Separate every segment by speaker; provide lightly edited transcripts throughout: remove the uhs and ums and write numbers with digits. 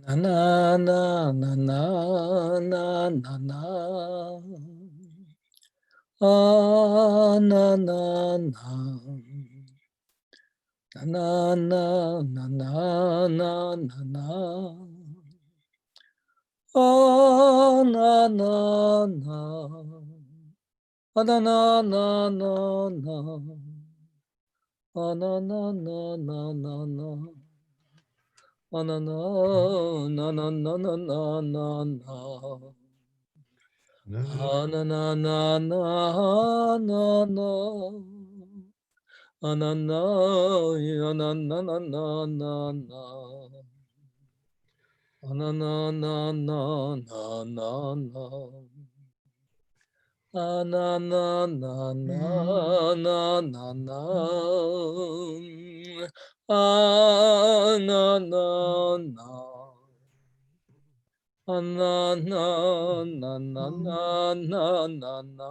Speaker 1: Na na na na na na na na. Ah na na na. Na na na na na na na. Ah na na na. Ah na na na na na. Ah na na na na na na. Na na na na na na na na na. Na na na na na na na. Na na na na na na na na. Na na na na na na na. Na na na na na na na na. Na na na. Na na na na na na na na.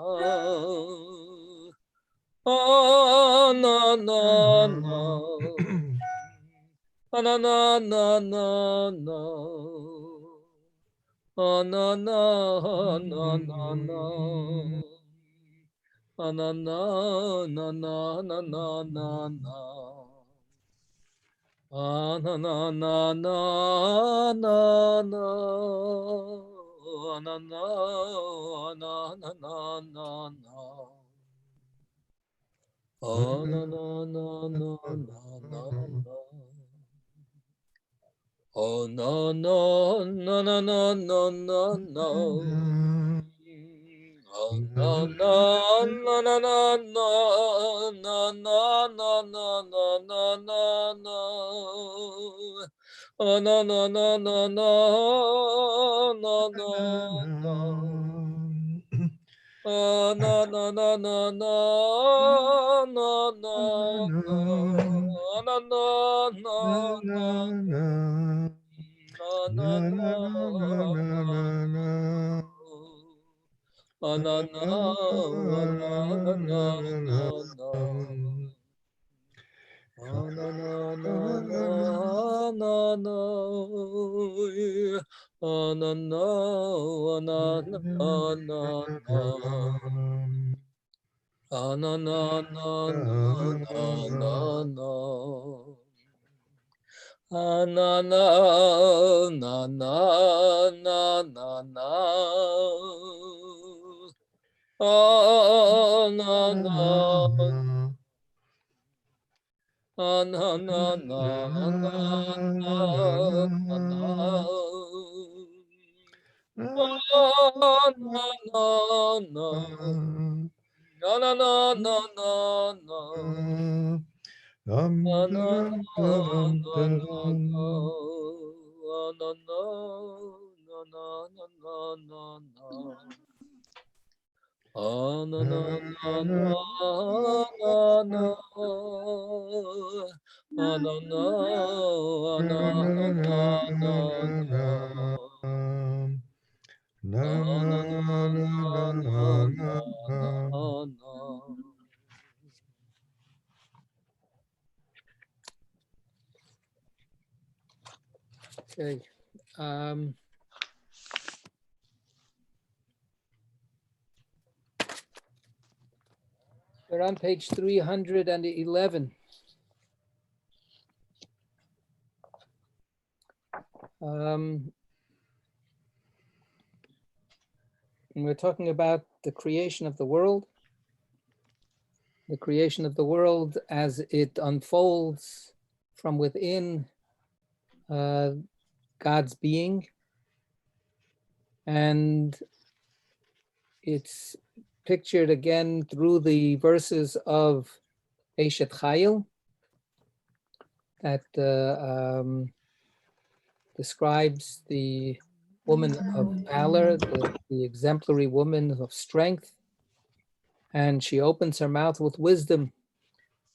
Speaker 1: Ah na na na. Ah na na na na na. Ah na na na na na. Ah na na na na na na na na. Ah na na na na na na. Ah na na na na na na na. Ah na na na na na na na. Oh no no no no no no no no. Oh no no no no no no no no no no no no no no. Oh no no no no no no no no. Oh no no no no no no no no no no no no. Na na na na na. Na na na na na na. Na na na na na na na. Na na na na na na. Na na na na na na na. Na na na na na na na. Ah na na. Ah na na na na na na. Ah na na na. Na na na na na na. Na na na na na. Na na na na na na na. Ah na na na na na na. Ah na na na na na na. Na na na na na na na. Okay. We're on page 311. And we're talking about the creation of the world as it unfolds from within God's being, and it's pictured again through the verses of Eshet Chayil that describes the woman of valor, the exemplary woman of strength, and she opens her mouth with wisdom,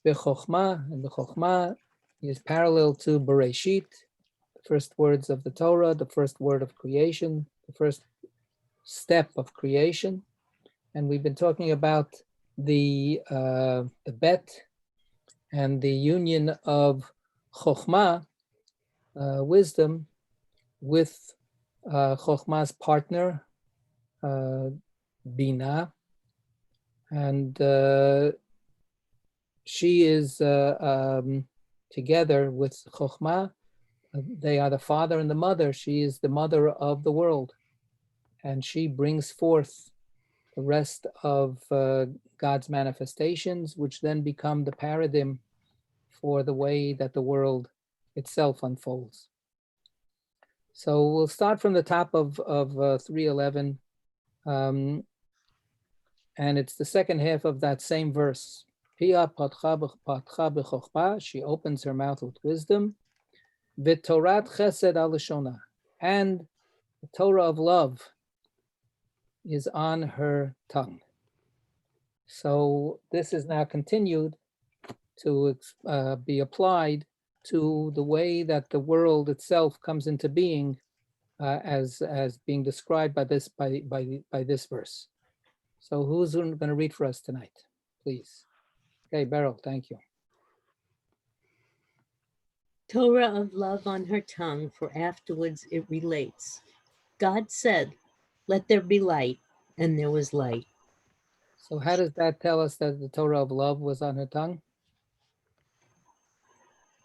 Speaker 1: B'chokhmah, and the Chokhmah is parallel to Bereshit, the first words of the Torah, the first word of creation, the first step of creation. And we've been talking about the bet and the union of Chokhmah, wisdom, with Chokhmah's partner, Bina, and she is together with Chokhmah. They are the father and the mother. She is the mother of the world, and she brings forth the rest of God's manifestations, which then become the paradigm for the way that the world itself unfolds. So we'll start from the top of 311, and it's the second half of that same verse. Pia patcha b'chokhmah, she opens her mouth with wisdom. V'torat chesed al lashona, and the Torah of love is on her tongue. So this is now continued to be applied to the way that the world itself comes into being, as being described by this verse. So who's going to read for us tonight, please? Okay, Beryl, thank you.
Speaker 2: Torah of love on her tongue, for afterwards it relates. God said, "Let there be light," and there was light.
Speaker 1: So how does that tell us that the Torah of love was on her tongue?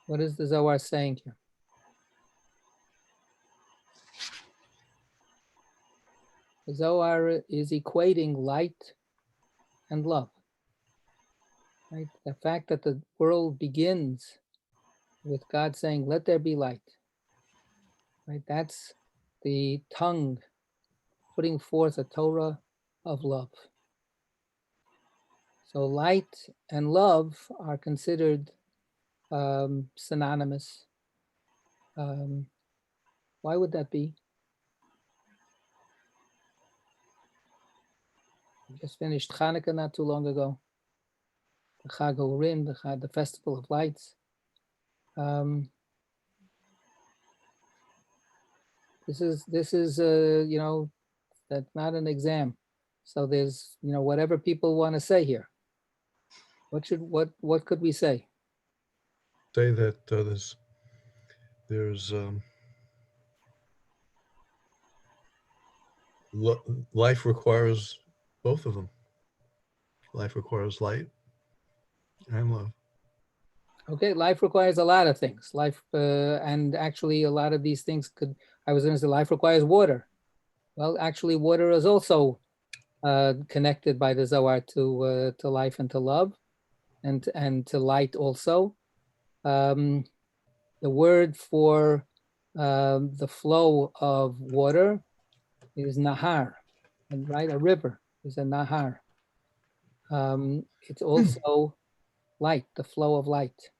Speaker 1: What is the Zohar saying here? The Zohar is equating light and love. Right? The fact that the world begins with God saying, "Let there be light." Right? That's the tongue putting forth a Torah of love. So light and love are considered synonymous. Why would that be? We just finished Hanukkah not too long ago. The Chag HaUrim, the Festival of Lights. This is you know, that's not an exam. So there's, you know, whatever people want to say here. What could we say?
Speaker 3: Say that there's life requires both of them. Life requires light and love.
Speaker 1: Okay, life requires a lot of things. Life, and actually a lot of these things I was going to say life requires water. Well, actually water is also connected by the Zohar to life and to love, and to light also. The word for the flow of water is nahar, and right, a river is a nahar. It's also light, the flow of light,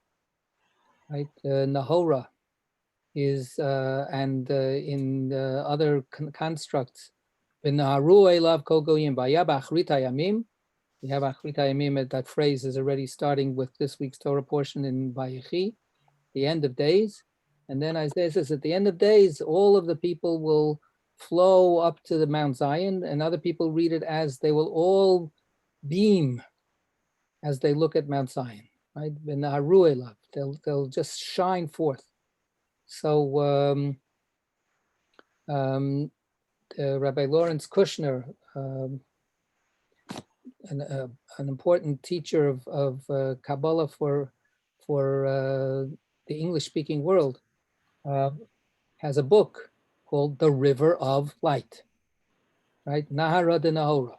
Speaker 1: right? Nahora is, and in other constructs, v'naharu elav kol goyim v'haya b'achrit hayamim. We have achrit hayamim, that phrase is already starting with this week's Torah portion in Vayechi, the end of days. And then Isaiah says, at the end of days, all of the people will flow up to the Mount Zion, and other people read it as they will all beam as they look at Mount Zion, right? They'll just shine forth. So Rabbi Lawrence Kushner, an important teacher of Kabbalah for the English-speaking world, has a book called The River of Light, right? Nahara de Nahora,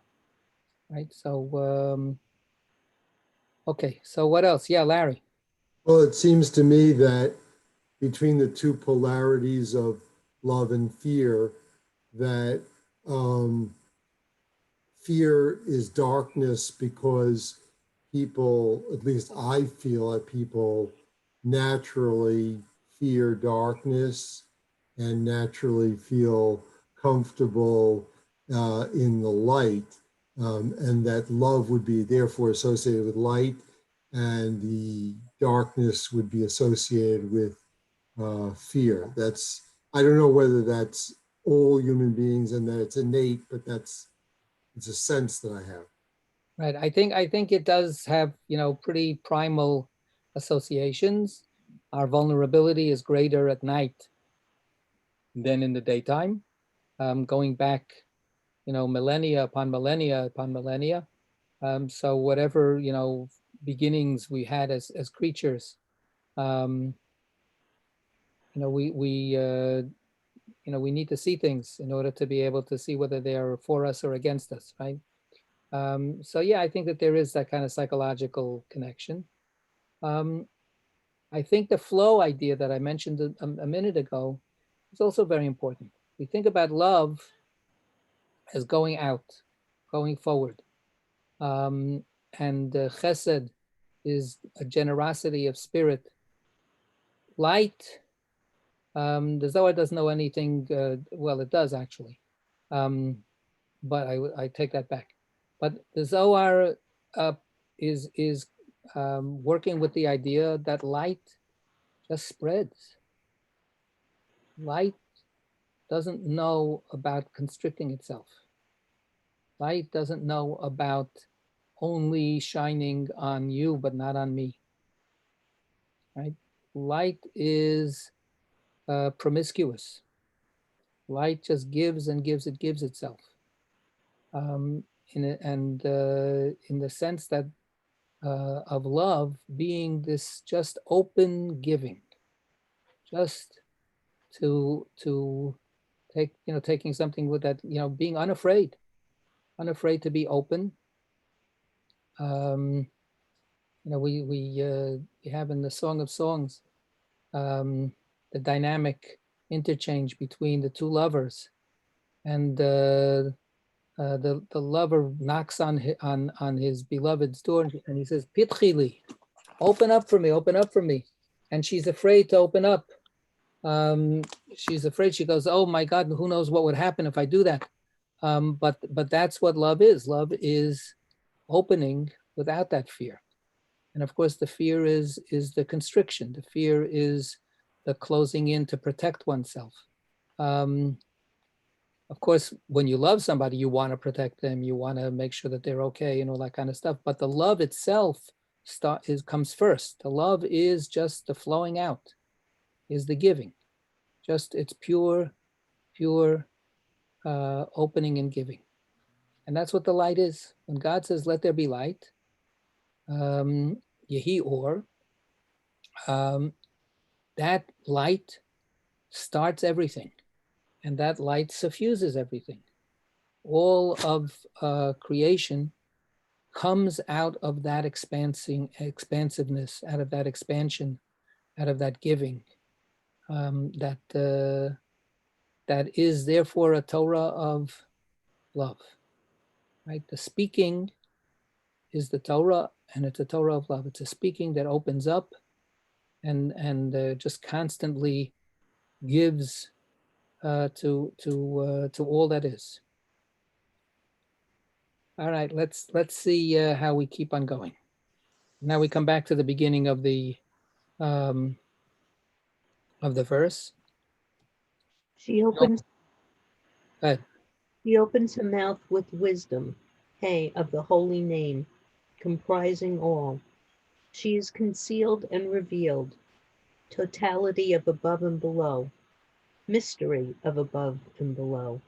Speaker 1: right? So, okay, so what else? Yeah, Larry.
Speaker 4: Well, it seems to me that between the two polarities of love and fear, that fear is darkness because people, at least I feel that people naturally fear darkness and naturally feel comfortable in the light, and that love would be therefore associated with light, and the darkness would be associated with fear. I don't know whether that's all human beings and that it's innate, but it's a sense that I have.
Speaker 1: Right. I think it does have, pretty primal associations. Our vulnerability is greater at night than in the daytime, going back, millennia upon millennia upon millennia. So whatever, beginnings we had as creatures, we need to see things in order to be able to see whether they are for us or against us, right? So yeah, I think that there is that kind of psychological connection. I think the flow idea that I mentioned a minute ago is also very important. We think about love as going out, going forward. And chesed is a generosity of spirit. Light, the Zohar doesn't know anything, well, it does actually, but I take that back. But the Zohar is working with the idea that light just spreads. Light doesn't know about constricting itself. Light doesn't know about only shining on you, but not on me, right? Light is promiscuous. Light just gives and gives, it gives itself. In the sense that of love being this just open giving, just to take, taking something with that, being unafraid to be open. We have in the Song of Songs the dynamic interchange between the two lovers, and the lover knocks on his beloved's door, and he says, "Pitchili, open up for me, open up for me," and she's afraid to open up. She's afraid. She goes, "Oh my God, who knows what would happen if I do that?" But that's what love is. Love is opening without that fear. And of course, the fear is the constriction. The fear is the closing in to protect oneself. Of course, when you love somebody, you want to protect them. You want to make sure that they're okay and all that kind of stuff. But the love itself comes first. The love is just the flowing out, is the giving. Just it's pure opening and giving. And that's what the light is. When God says, "Let there be light," Yehi Or, that light starts everything, and that light suffuses everything. All of creation comes out of that expansiveness, out of that expansion, out of that giving. That is therefore a Torah of love, right? The speaking is the Torah, and it's a Torah of love. It's a speaking that opens up and just constantly gives to all that is. All right, let's see how we keep on going. Now we come back to the beginning of the verse.
Speaker 2: She opens
Speaker 1: Go ahead.
Speaker 2: She opens her mouth with wisdom, hey, of the holy name, comprising all. She is concealed and revealed, totality of above and below, mystery of above and below.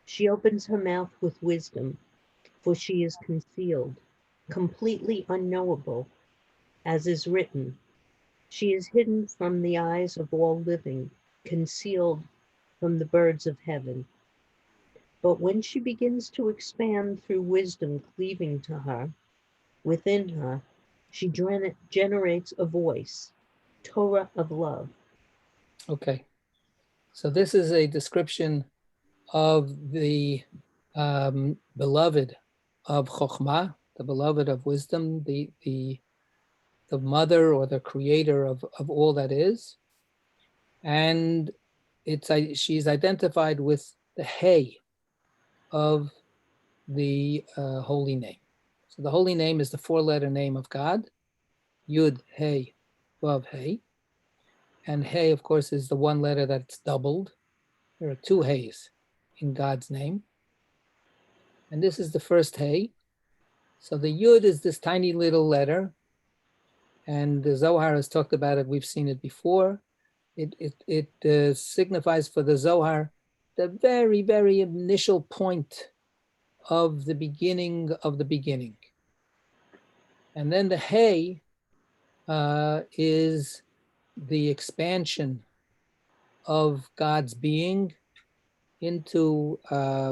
Speaker 2: She opens her mouth with wisdom, for she is concealed, completely unknowable, as is written. She is hidden from the eyes of all living, concealed from the birds of heaven. But when she begins to expand through wisdom cleaving to her, within her, she generates a voice, Torah of love.
Speaker 1: Okay, so this is a description of the beloved of Chokhmah, the beloved of wisdom, the mother or the creator of all that is. And she's identified with the Hey of the holy name. So the holy name is the four-letter name of God, Yud, Hey, Vav, Hey. And Hey, of course, is the one letter that's doubled. There are two Heys in God's name. And this is the first Hey. So the Yud is this tiny little letter. And the Zohar has talked about it. We've seen it before. It signifies for the Zohar the very, very initial point of the beginning of the beginning. And then the Hey is the expansion of God's being into a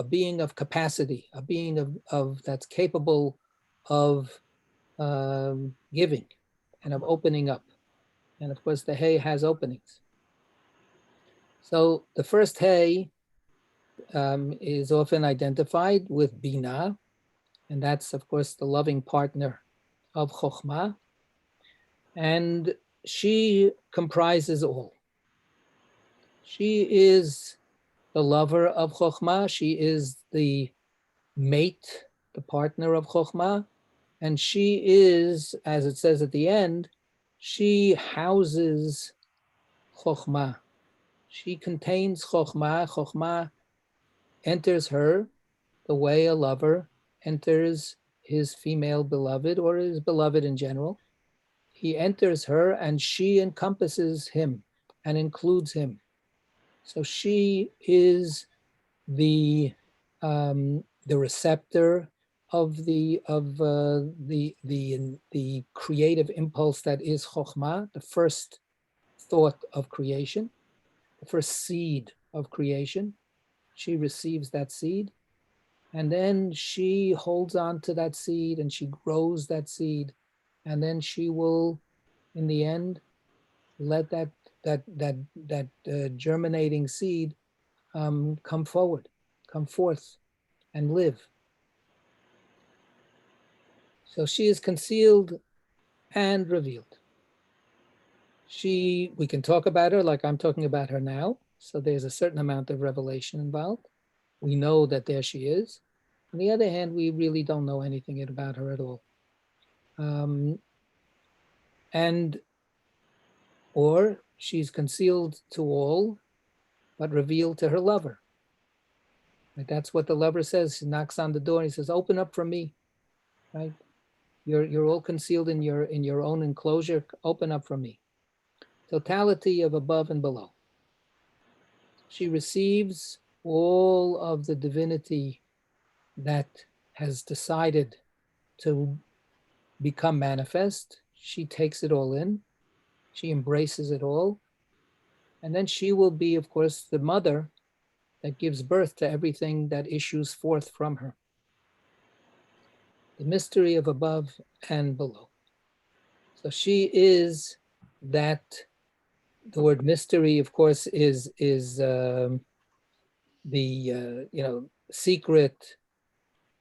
Speaker 1: being of capacity, a being of that's capable of giving and of opening up. And of course, the Hey has openings. So the first Hey is often identified with Binah, and that's, of course, the loving partner of Chokhmah. And she comprises all. She is the lover of Chokhmah. She is the mate, the partner of Chokhmah. And she is, as it says at the end, she houses Chokhmah. She contains Chokhmah. Chokhmah enters her the way a lover enters his female beloved or his beloved in general. He enters her and she encompasses him and includes him. So she is the receptor of the creative impulse that is Chokhmah, the first thought of creation, the first seed of creation. She receives that seed, and then she holds on to that seed and she grows that seed, and then she will, in the end, let that germinating seed come forth, and live. So she is concealed and revealed. We can talk about her like I'm talking about her now. So there's a certain amount of revelation involved. We know that there she is. On the other hand, we really don't know anything about her at all. Or she's concealed to all, but revealed to her lover. Right? That's what the lover says. He knocks on the door and he says, "Open up for me." Right? You're all concealed in your own enclosure. Open up for me. Totality of above and below. She receives all of the divinity that has decided to become manifest. She takes it all in. She embraces it all. And then she will be, of course, the mother that gives birth to everything that issues forth from her. The mystery of above and below. So she is that. The word mystery, of course, is the secret,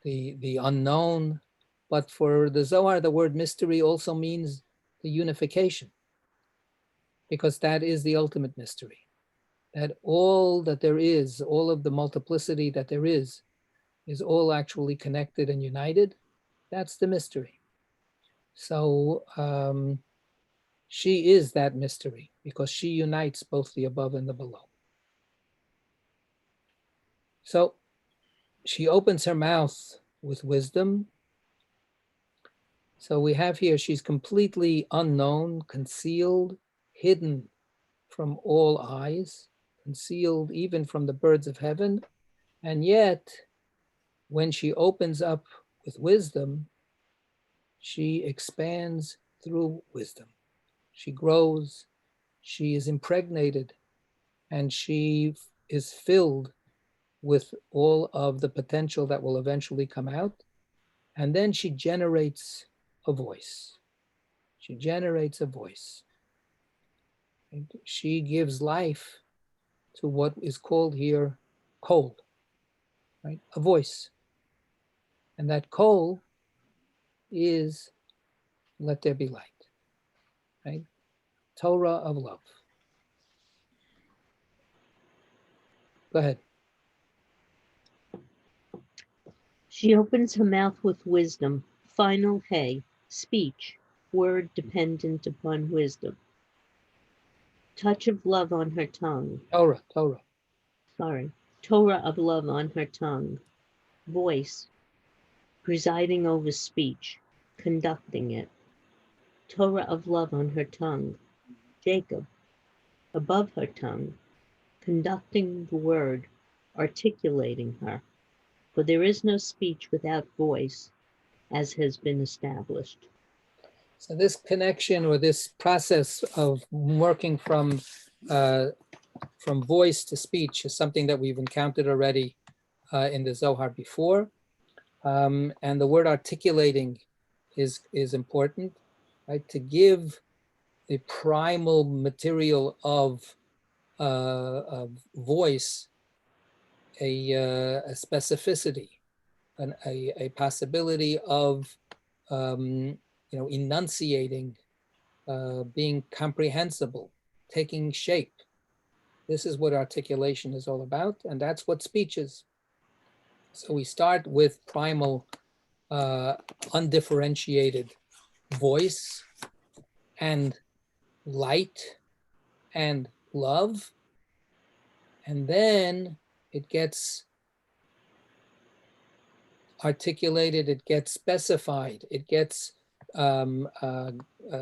Speaker 1: the unknown. But for the Zohar, the word mystery also means the unification, because that is the ultimate mystery. That all that there is, all of the multiplicity that there is all actually connected and united. That's the mystery. So she is that mystery because she unites both the above and the below. So she opens her mouth with wisdom. So we have here, she's completely unknown, concealed, hidden from all eyes, concealed even from the birds of heaven. And yet, when she opens up with wisdom, she expands through wisdom. She grows, she is impregnated, and she is filled with all of the potential that will eventually come out. And then she generates a voice. She generates a voice. And she gives life to what is called here kol, right? A voice. And that kol is let there be light, right? Torah of love. Go ahead.
Speaker 2: She opens her mouth with wisdom, final Hey, speech, word dependent upon wisdom. Touch of love on her tongue.
Speaker 1: Torah.
Speaker 2: Torah of love on her tongue. Voice, presiding over speech, conducting it. Torah of love on her tongue. Jacob, above her tongue, conducting the word, articulating her. For there is no speech without voice, as has been established.
Speaker 1: So this connection or this process of working from voice to speech is something that we've encountered already in the Zohar before. And the word articulating is important, right? To give the primal material of voice a specificity, a possibility of enunciating, being comprehensible, taking shape. This is what articulation is all about, and that's what speech is. So we start with primal, undifferentiated voice and light and love, and then it gets articulated, it gets specified, it gets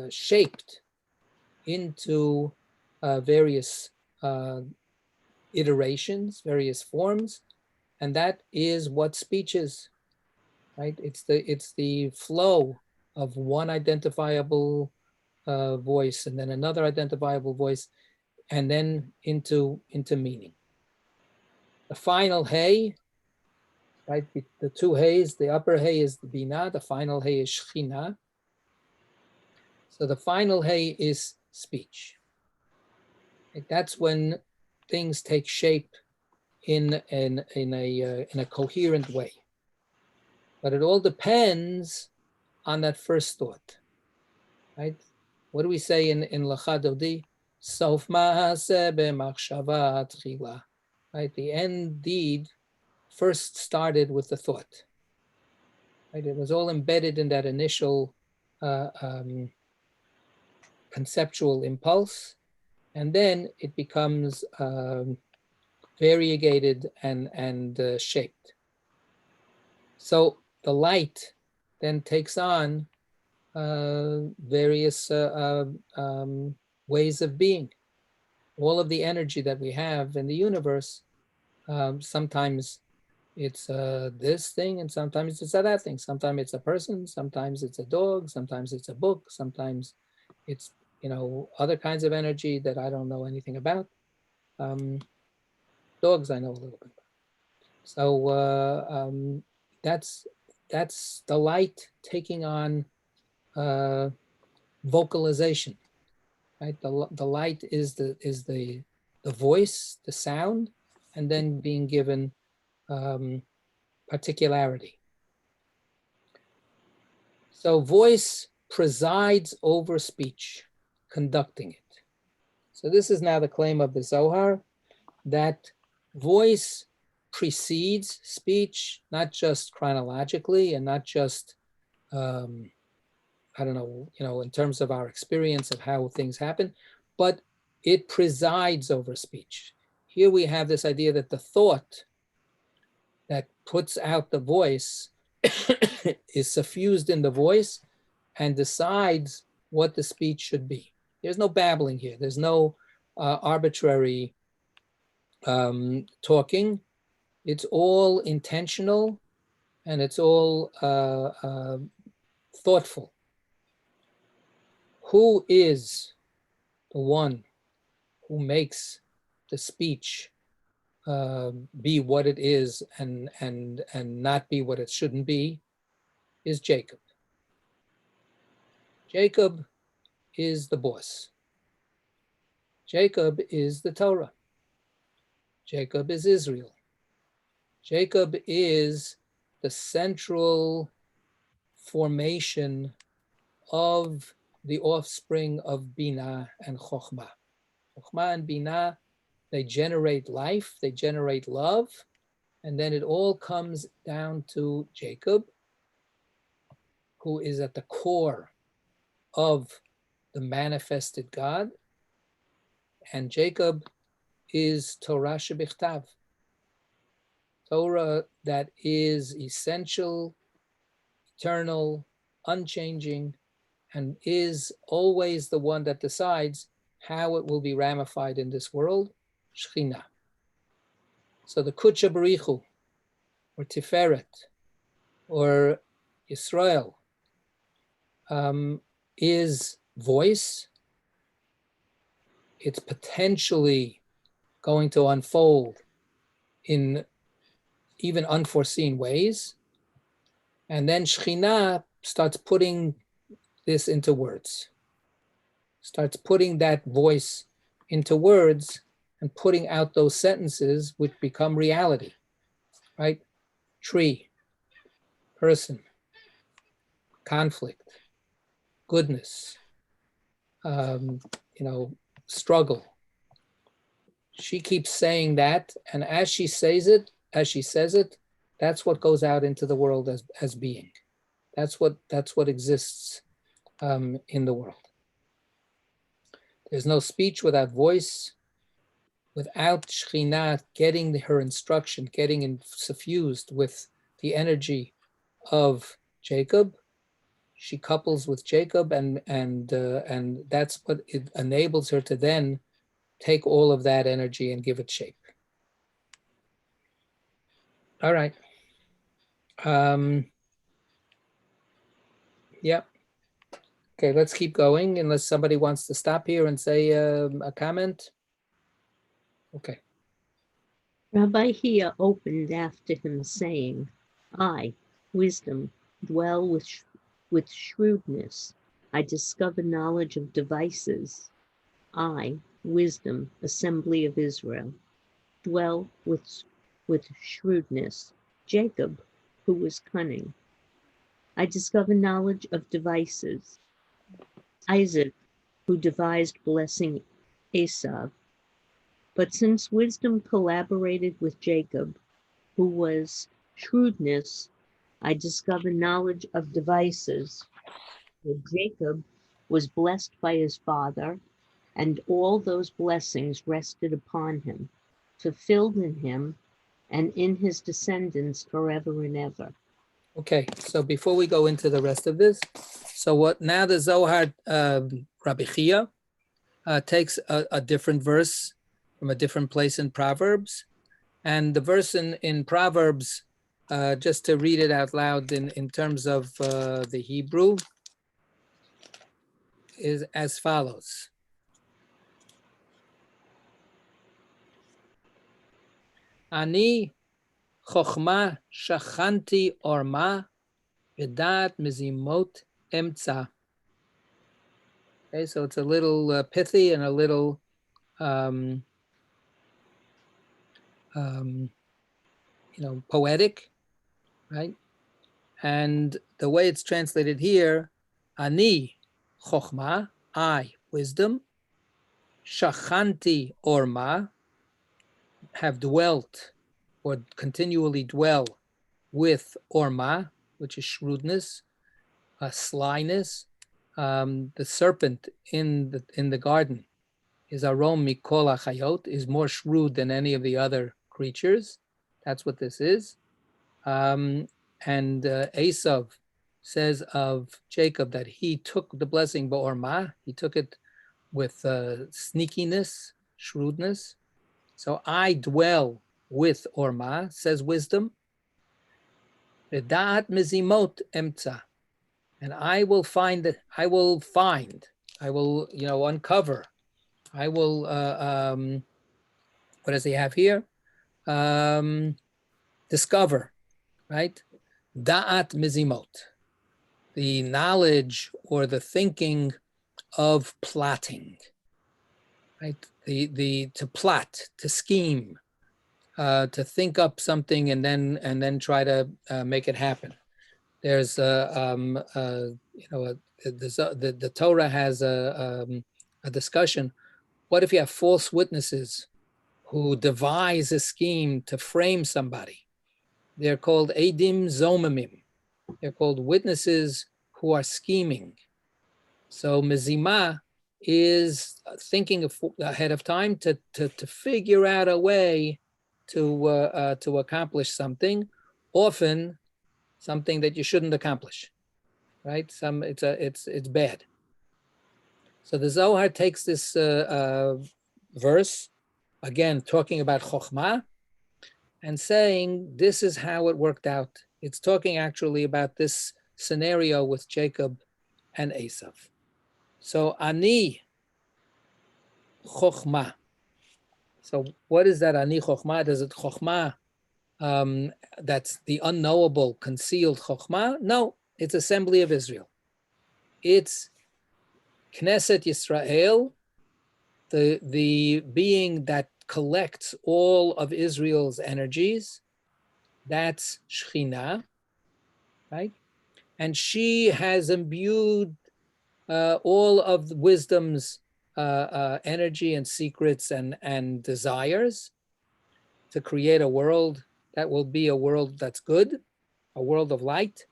Speaker 1: shaped into various iterations, various forms, and that is what speech is, right? It's the flow of one identifiable voice and then another identifiable voice, and then into meaning. The final hay, right? The two hays, the upper hay is the Binah, the final hay is Shechina. So the final hay is speech. That's when things take shape in a coherent way. But it all depends on that first thought, right? What do we say in Lecha Dodi? Sof ma'aseh b'machshava tchila, right? The end deed first started with the thought, right? It was all embedded in that initial conceptual impulse, and then it becomes variegated and shaped. So the light then takes on various ways of being. All of the energy that we have in the universe, sometimes it's this thing, and sometimes it's that thing. Sometimes it's a person, sometimes it's a dog, sometimes it's a book, sometimes it's other kinds of energy that I don't know anything about. Dogs I know a little bit about. So that's the light taking on vocalization, right? The light is the voice, the sound, and then being given particularity. So voice presides over speech, conducting it. So this is now the claim of the Zohar, that voice precedes speech, not just chronologically and not just, I don't know, in terms of our experience of how things happen, but it presides over speech. Here we have this idea that the thought that puts out the voice is suffused in the voice and decides what the speech should be. There's no babbling here. There's no arbitrary talking. It's all intentional and it's all thoughtful. Who is the one who makes the speech be what it is and not be what it shouldn't be is Jacob. Jacob is the boss. Jacob is the Torah. Jacob is Israel. Jacob is the central formation of the offspring of Binah and Chokhmah. Chokhmah and Binah, they generate life, they generate love, and then it all comes down to Jacob, who is at the core of the manifested God. And Jacob is Torah shebichtav, Torah that is essential, eternal, unchanging, and is always the one that decides how it will be ramified in this world, Shekhinah. So the Kudsha Barichu, or Tiferet, or Yisrael, is voice. It's potentially going to unfold in even unforeseen ways. And then Shekhinah starts putting this into words, starts putting that voice into words and putting out those sentences which become reality, right? Tree, person, conflict, goodness, struggle. She keeps saying that, and as she says it, that's what goes out into the world as being. That's what exists in the world. There's no speech without voice, without Shekhinah getting her instruction, getting suffused with the energy of Jacob. She couples with Jacob, and that's what it enables her to then take all of that energy and give it shape. All right. Yeah. Okay, let's keep going unless somebody wants to stop here and say a comment. Okay.
Speaker 2: Rabbi Hia opened after him, saying, I, wisdom, dwell with shrewdness. I discover knowledge of devices. I, wisdom, assembly of Israel, dwell with shrewdness. Jacob, who was cunning. I discover knowledge of devices. Isaac, who devised blessing Esau. But since wisdom collaborated with Jacob, who was shrewdness, I discover knowledge of devices. For Jacob was blessed by his father, and all those blessings rested upon him, fulfilled in him and in his descendants forever and ever.
Speaker 1: Okay, so before we go into the rest of this, so what now the Zohar, Rabbi Chia, takes a different verse from a different place in Proverbs. And the verse in Proverbs, just to read it out loud in terms of the Hebrew, is as follows. Ani chokhmah shachanti orma v'dat mizimot emtza. Okay, so it's a little pithy and a little poetic, right? And the way it's translated here, ani chokhmah, I, wisdom, shachanti orma, have dwelt or continually dwell with orma, which is shrewdness, slyness. The serpent in the garden is arom mikol hachayot, is more shrewd than any of the other creatures. That's what this is. And Esau says of Jacob that he took the blessing ba'orma, he took it with sneakiness, shrewdness. So I dwell with orma, says wisdom. V'da'at mizimot emtza, and I will uncover. I will, what does he have here? Discover, right? Da'at mizimot, the knowledge or the thinking of plotting, right? To plot, to scheme, to think up something and then try to make it happen. There's the Torah has a discussion. What if you have false witnesses who devise a scheme to frame somebody? They're called edim zomimim. They're called witnesses who are scheming. So mezimah is thinking ahead of time to figure out a way to accomplish something, often something that you shouldn't accomplish. right? It's bad. So the Zohar takes this verse, again, talking about Chokhmah, and saying this is how it worked out. It's talking actually about this scenario with Jacob and Esav. So Ani Chokhmah. So what is that Ani Chokhmah? Does it Chokhmah, that's the unknowable, concealed Chokhmah? No, it's Assembly of Israel. It's Knesset Yisrael, the being that collects all of Israel's energies. That's Shekhinah, right? And she has imbued all of the wisdom's energy and secrets and desires to create a world that will be a world that's good, a world of light,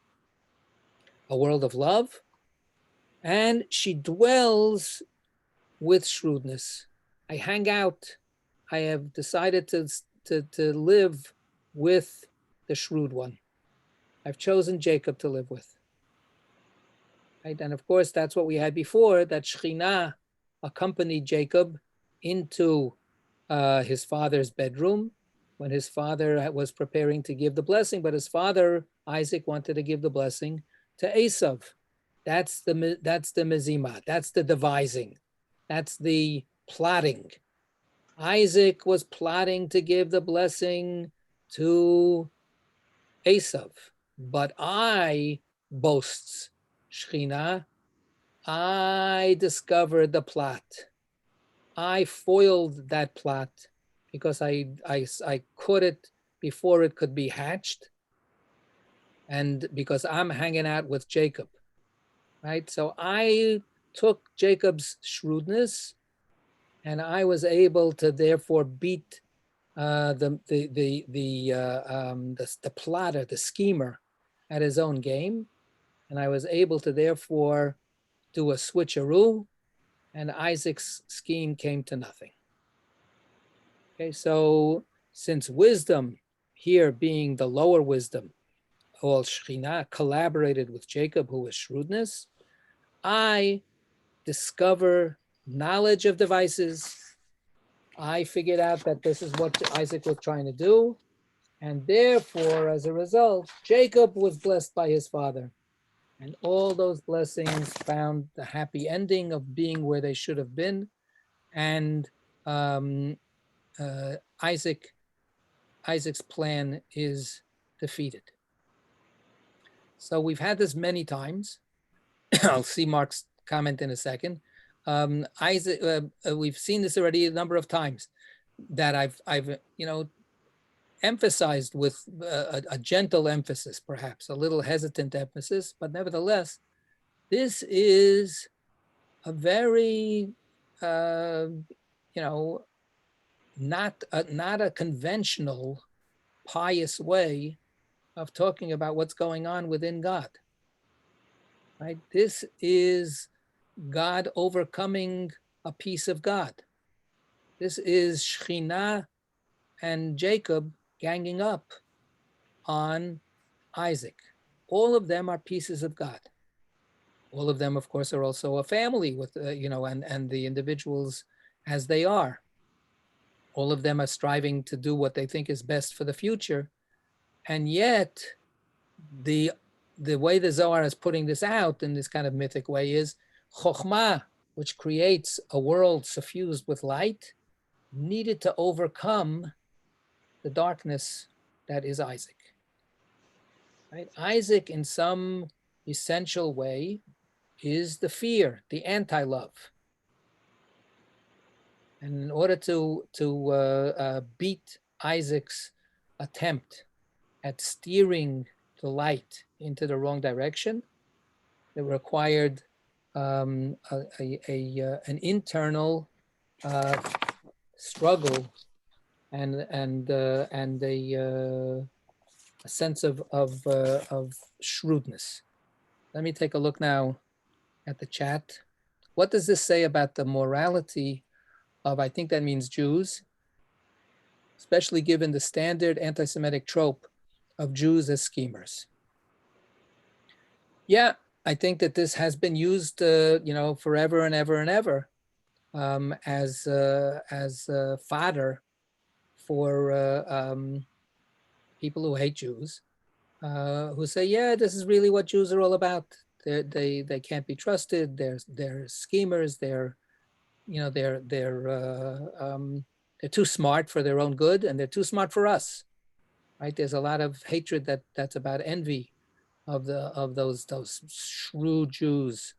Speaker 1: a world of love. And she dwells with shrewdness. I hang out. I have decided to live with the shrewd one. I've chosen Jacob to live with. Right? And of course, that's what we had before, that Shekhinah accompanied Jacob into his father's bedroom when his father was preparing to give the blessing, but his father, Isaac, wanted to give the blessing to Esav. That's the mezimah, that's the devising, that's the plotting. Isaac was plotting to give the blessing to Esav, but I, boasts Shekhinah, I discovered the plot. I foiled that plot because I caught it before it could be hatched, and because I'm hanging out with Jacob, right? So I took Jacob's shrewdness, and I was able to therefore beat the plotter, the schemer, at his own game, and I was able to therefore do a switcheroo, and Isaac's scheme came to nothing. Okay, so since wisdom here being the lower wisdom, all Shekhinah collaborated with Jacob, who was shrewdness, I discover knowledge of devices. I figured out that this is what Isaac was trying to do. And therefore, as a result, Jacob was blessed by his father. And all those blessings found the happy ending of being where they should have been. And Isaac's plan is defeated. So we've had this many times. I'll see Mark's comment in a second. We've seen this already a number of times, that I've emphasized with a gentle emphasis, perhaps a little hesitant emphasis, but nevertheless, this is a very not a conventional pious way of talking about what's going on within God. Right? This is God overcoming a piece of God. This is Shekhinah and Jacob ganging up on Isaac. All of them are pieces of God. All of them, of course, are also a family with, and the individuals as they are. All of them are striving to do what they think is best for the future. And yet, the way the Zohar is putting this out in this kind of mythic way is Chokhmah, which creates a world suffused with light, needed to overcome the darkness that is Isaac. Right? Isaac, in some essential way, is the fear, the anti-love. And in order to beat Isaac's attempt at steering the light into the wrong direction, it required an internal struggle and a sense of shrewdness. Let me take a look now at the chat. What does this say about the morality of, I think that means Jews, especially given the standard anti-Semitic trope of Jews as schemers? Yeah, I think that this has been used, forever and ever and ever, as fodder for people who hate Jews, who say, yeah, this is really what Jews are all about. They can't be trusted. They're schemers. They're too smart for their own good, and they're too smart for us. Right? There's a lot of hatred that's about envy of those shrewd Jews.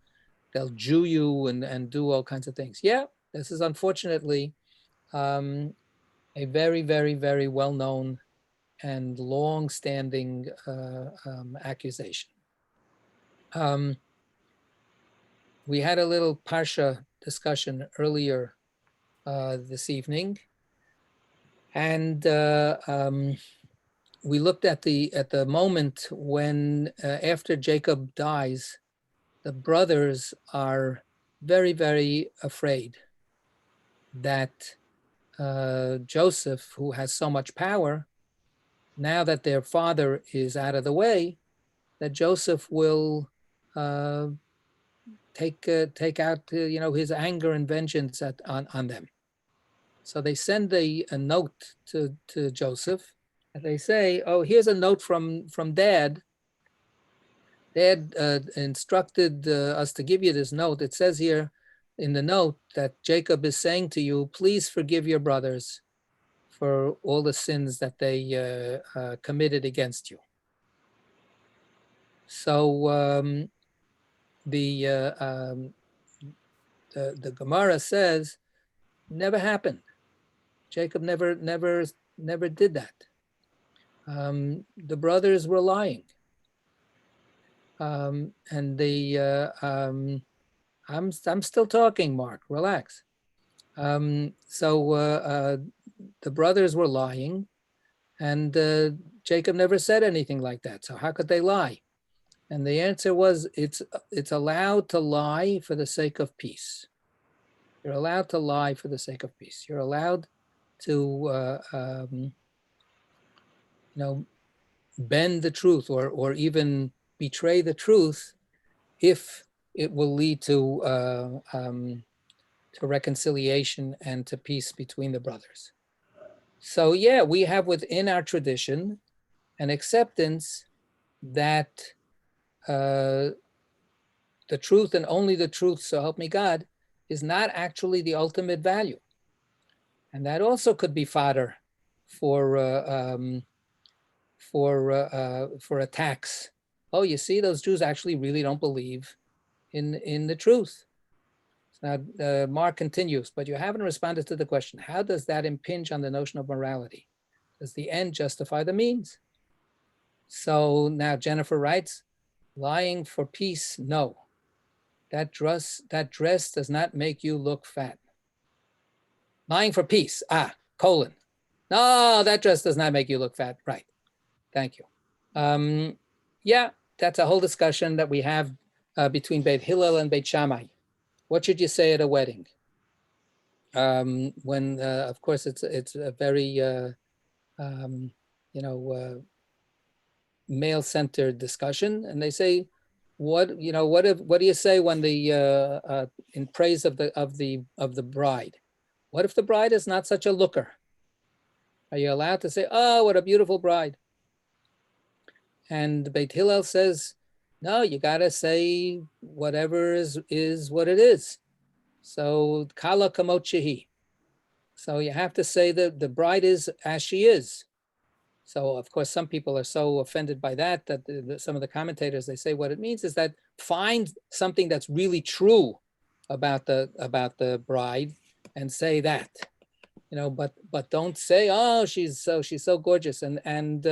Speaker 1: They'll Jew you and do all kinds of things. Yeah, this is unfortunately a very, very, very well-known and long-standing accusation. We had a little Parsha discussion earlier this evening, and we looked at the moment when after Jacob dies, the brothers are very, very afraid that Joseph, who has so much power, now that their father is out of the way, that Joseph will take out his anger and vengeance on them. So they send a note to Joseph, and they say, "Oh, here's a note from Dad. Dad instructed us to give you this note. It says here in the note that Jacob is saying to you, please forgive your brothers for all the sins that they committed against you." So the Gemara says, never happened. Jacob never did that. The brothers were lying. And I'm still talking, Mark, relax. So the brothers were lying, and Jacob never said anything like that. So how could they lie? And the answer was, it's allowed to lie for the sake of peace. You're allowed to lie for the sake of peace. You're allowed to bend the truth or even betray the truth if it will lead to reconciliation and to peace between the brothers. So yeah, we have within our tradition an acceptance that the truth and only the truth, so help me God, is not actually the ultimate value. And that also could be fodder for attacks. Oh, you see, those Jews actually really don't believe in the truth. Now, Mark continues, but you haven't responded to the question. How does that impinge on the notion of morality? Does the end justify the means? So now Jennifer writes, lying for peace, no. That dress does not make you look fat. Lying for peace, colon. No, that dress does not make you look fat. Right. Thank you. Yeah, that's a whole discussion that we have between Beit Hillel and Beit Shammai. What should you say at a wedding? When, of course, it's a very, male-centered discussion, and they say, what do you say when the in praise of the bride? What if the bride is not such a looker? Are you allowed to say, oh, what a beautiful bride? And Beit Hillel says, no, you gotta say whatever is what it is. So kala kamot shehi. So you have to say that the bride is as she is. So of course, some people are so offended by that some of the commentators, they say what it means is that find something that's really true about the bride and say that, but don't say, oh, she's so gorgeous. And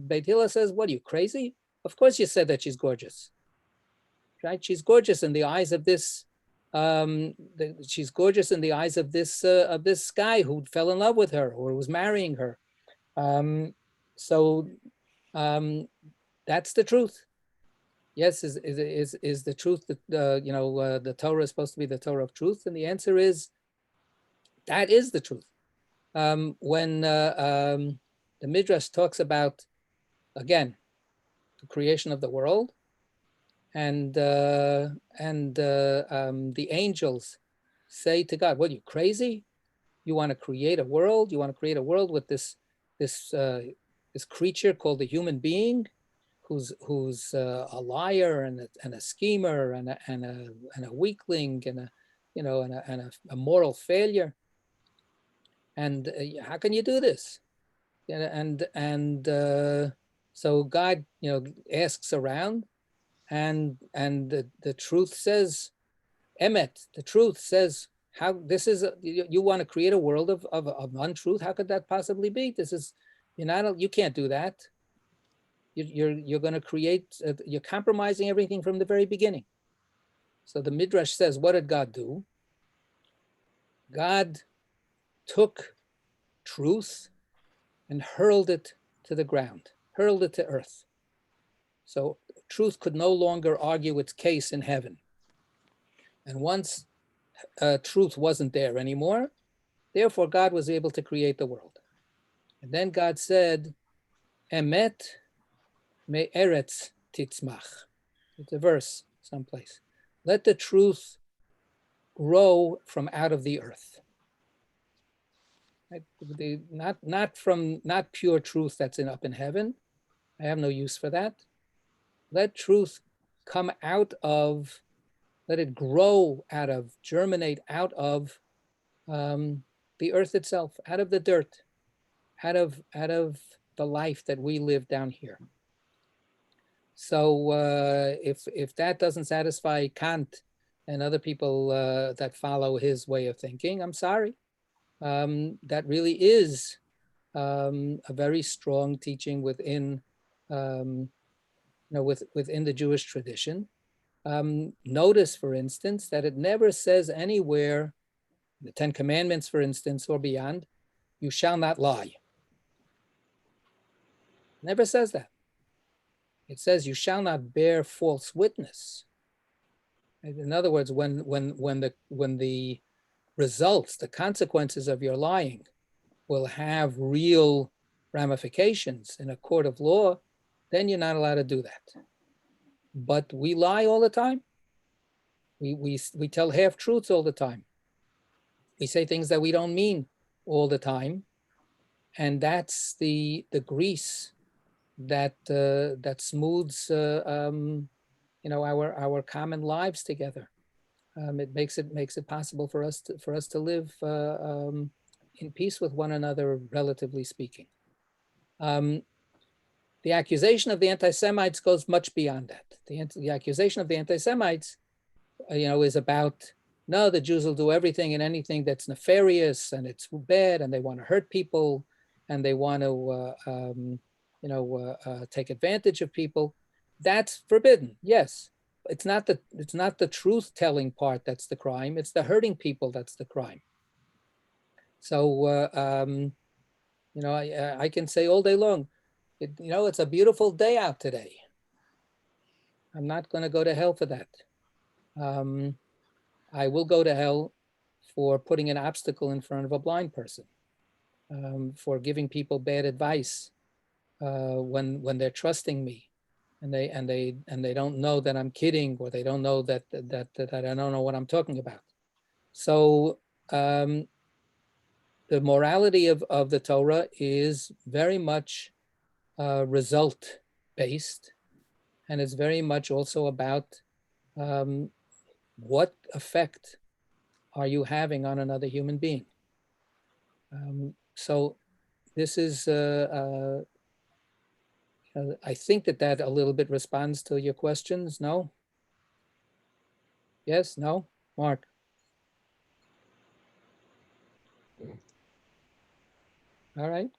Speaker 1: Beit Hillel says, what, are you crazy? Of course you said that she's gorgeous, right? She's gorgeous in the eyes of this. She's gorgeous in the eyes of this guy who fell in love with her or was marrying her. So that's the truth. Yes, is the truth that the Torah is supposed to be the Torah of truth? And the answer is that is the truth. When the Midrash talks about, again, the creation of the world, the angels say to God, "What, are you crazy? You want to create a world? You want to create a world with this creature called a human being, who's a liar and a schemer and a weakling and a moral failure? And how can you do this?" So God, asks around, and the truth says, emet, the truth says, how this is you want to create a world of untruth? How could that possibly be? This is, you can't do that. You're going to create, you're compromising everything from the very beginning. So the Midrash says, what did God do? God took truth and hurled it to the ground, hurled it to earth. So truth could no longer argue its case in heaven. And once truth wasn't there anymore, therefore God was able to create the world. And then God said, Emet me eretz titzmach. It's a verse someplace. Let the truth grow from out of the earth. Right? Not pure truth that's up in heaven. I have no use for that. Let truth come out of, let it grow out of, germinate out of the earth itself, out of the dirt, out of the life that we live down here. So if that doesn't satisfy Kant and other people that follow his way of thinking, I'm sorry. That really is a very strong teaching within, within the Jewish tradition. Notice, for instance, that it never says anywhere, the Ten Commandments, for instance, or beyond, you shall not lie. Never says that. It says you shall not bear false witness. In other words, when the results, the consequences of your lying will have real ramifications in a court of law, then you're not allowed to do that. But we lie all the time. We tell half truths all the time. We say things that we don't mean all the time, and that's the grease that smooths our common lives together. It makes it possible for us to live in peace with one another, relatively speaking. The accusation of the anti-Semites goes much beyond that. The accusation of the anti-Semites, is about, no, the Jews will do everything and anything that's nefarious and it's bad and they want to hurt people and they want to, take advantage of people. That's forbidden. Yes, it's not the truth-telling part that's the crime. It's the hurting people that's the crime. So I can say all day long, it's a beautiful day out today. I'm not going to go to hell for that. I will go to hell for putting an obstacle in front of a blind person, for giving people bad advice when they're trusting me, and they don't know that I'm kidding, or they don't know that I don't know what I'm talking about. So the morality of the Torah is very much result based, and it's very much also about what effect are you having on another human being. So this is, I think that a little bit responds to your questions. No? Yes? No? Mark? All right.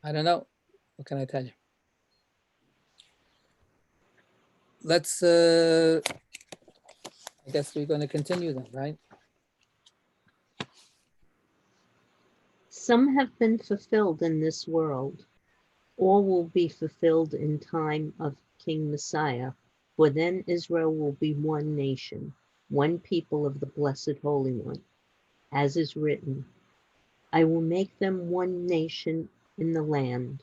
Speaker 1: I don't know. What can I tell you? Let's, I guess we're going to continue then, right?
Speaker 2: Some have been fulfilled in this world. All will be fulfilled in time of King Messiah, for then Israel will be one nation, one people of the Blessed Holy One. As is written, I will make them one nation in the land.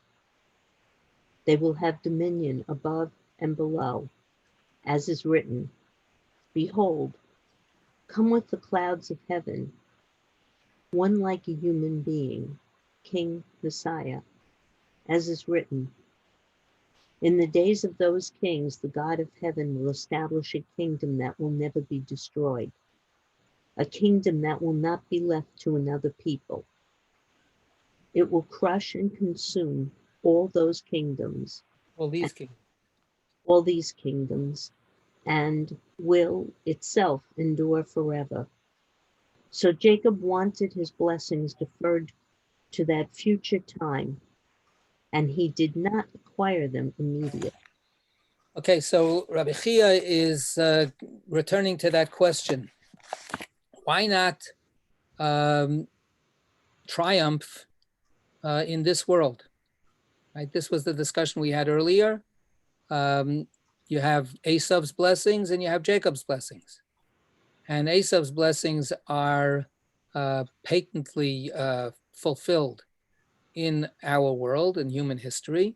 Speaker 2: They will have dominion above and below. as is written, behold, come with the clouds of heaven, one like a human being, King Messiah, as is written, in the days of those kings, the God of heaven will establish a kingdom that will never be destroyed, a kingdom that will not be left to another people. It will crush and consume all those kingdoms,
Speaker 1: All these kings.
Speaker 2: all these kingdoms, and will itself endure forever. So Jacob wanted his blessings deferred to that future time, and he did not acquire them immediately.
Speaker 1: Okay, so Rabbi Chia is returning to that question. Why not triumph in this world? Right? This was the discussion we had earlier. You have Esav's blessings and you have Jacob's blessings. And Esav's blessings are patently fulfilled in our world and human history.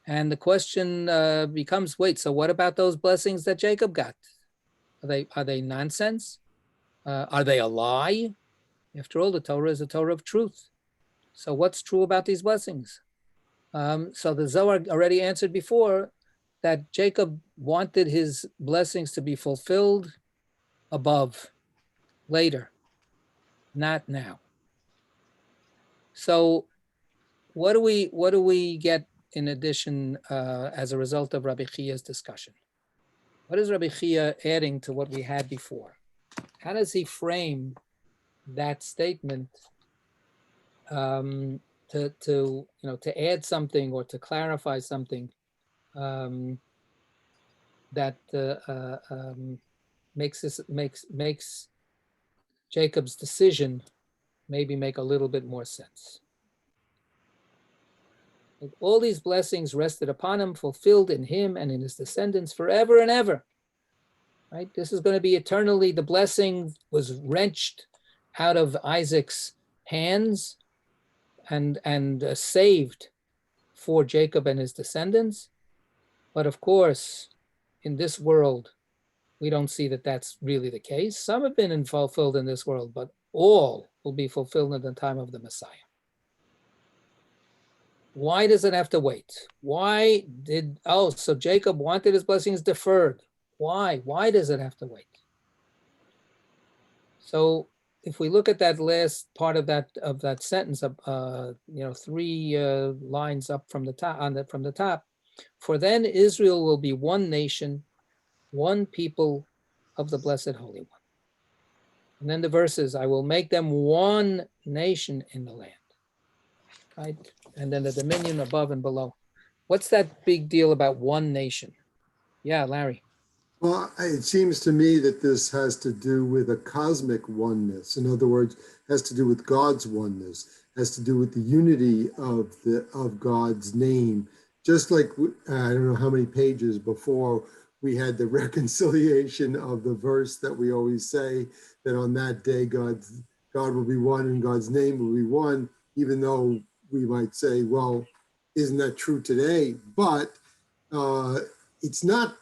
Speaker 1: And the question becomes, wait, so what about those blessings that Jacob got? Are they nonsense? Are they a lie? After all, the Torah is a Torah of truth. So what's true about these blessings? So the Zohar already answered before that Jacob wanted his blessings to be fulfilled above, later, not now. So what do we get in addition as a result of Rabbi Chia's discussion? What is Rabbi Chia adding to what we had before? How does he frame that statement to add something or to clarify something that makes Jacob's decision maybe make a little bit more sense? All these blessings rested upon him, fulfilled in him and in his descendants forever and ever. Right? This is going to be eternally. The blessing was wrenched out of Isaac's hands and saved for Jacob and his descendants. But of course, in this world, we don't see that that's really the case. Some have been fulfilled in this world, but all will be fulfilled in the time of the Messiah. Why does it have to wait? So Jacob wanted his blessings deferred. Why? Why does it have to wait? So if we look at that last part of that sentence, 3 lines up from the top, for then Israel will be one nation, one people of the Blessed Holy One. And then the verses, I will make them one nation in the land. Right? And then the dominion above and below. What's that big deal about one nation? Yeah, Larry.
Speaker 4: Well, it seems to me that this has to do with a cosmic oneness. In other words, has to do with God's oneness, has to do with the unity of God's name. Just like, I don't know how many pages before, we had the reconciliation of the verse that we always say, that on that day God will be one and God's name will be one, even though we might say, well, isn't that true today? But it's not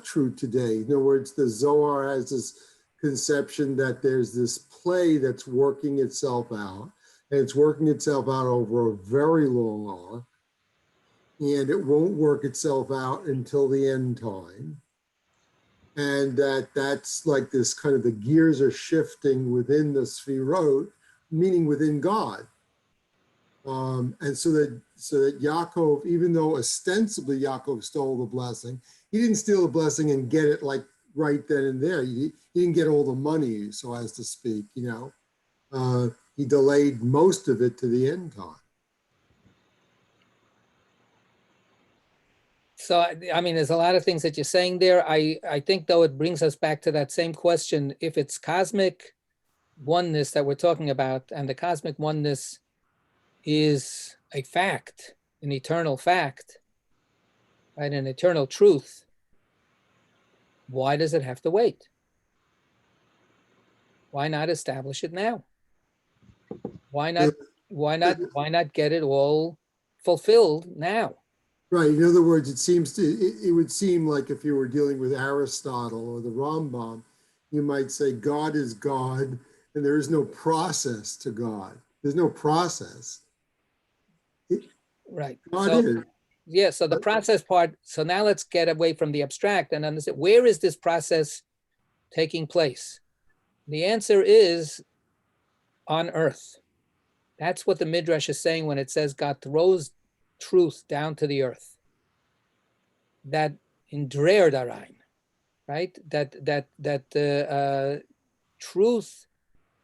Speaker 4: true today. In other words, the Zohar has this conception that there's this play that's working itself out, and it's working itself out over a very long arc, and it won't work itself out until the end time. And that's like this kind of, the gears are shifting within the Sfirot, meaning within God. And so that Yaakov, even though ostensibly Yaakov stole the blessing, he didn't steal the blessing and get it like right then and there. He didn't get all the money, so as to speak, he delayed most of it to the end time.
Speaker 1: So, I mean, there's a lot of things that you're saying there. I think, though, it brings us back to that same question. If it's cosmic oneness that we're talking about, and the cosmic oneness is a fact, an eternal fact, right, an eternal truth, why does it have to wait? Why not establish it now? Why not get it all fulfilled now?
Speaker 4: Right. In other words, it would seem like if you were dealing with Aristotle or the Rambam, you might say God is God and there is no process to God. There's no process.
Speaker 1: Right.
Speaker 4: God
Speaker 1: So,
Speaker 4: is.
Speaker 1: yeah, so the process part, so now let's get away from the abstract and understand, where is this process taking place? The answer is on earth. That's what the Midrash is saying when it says God throws truth down to the earth. That in Dreher Darain, right? That truth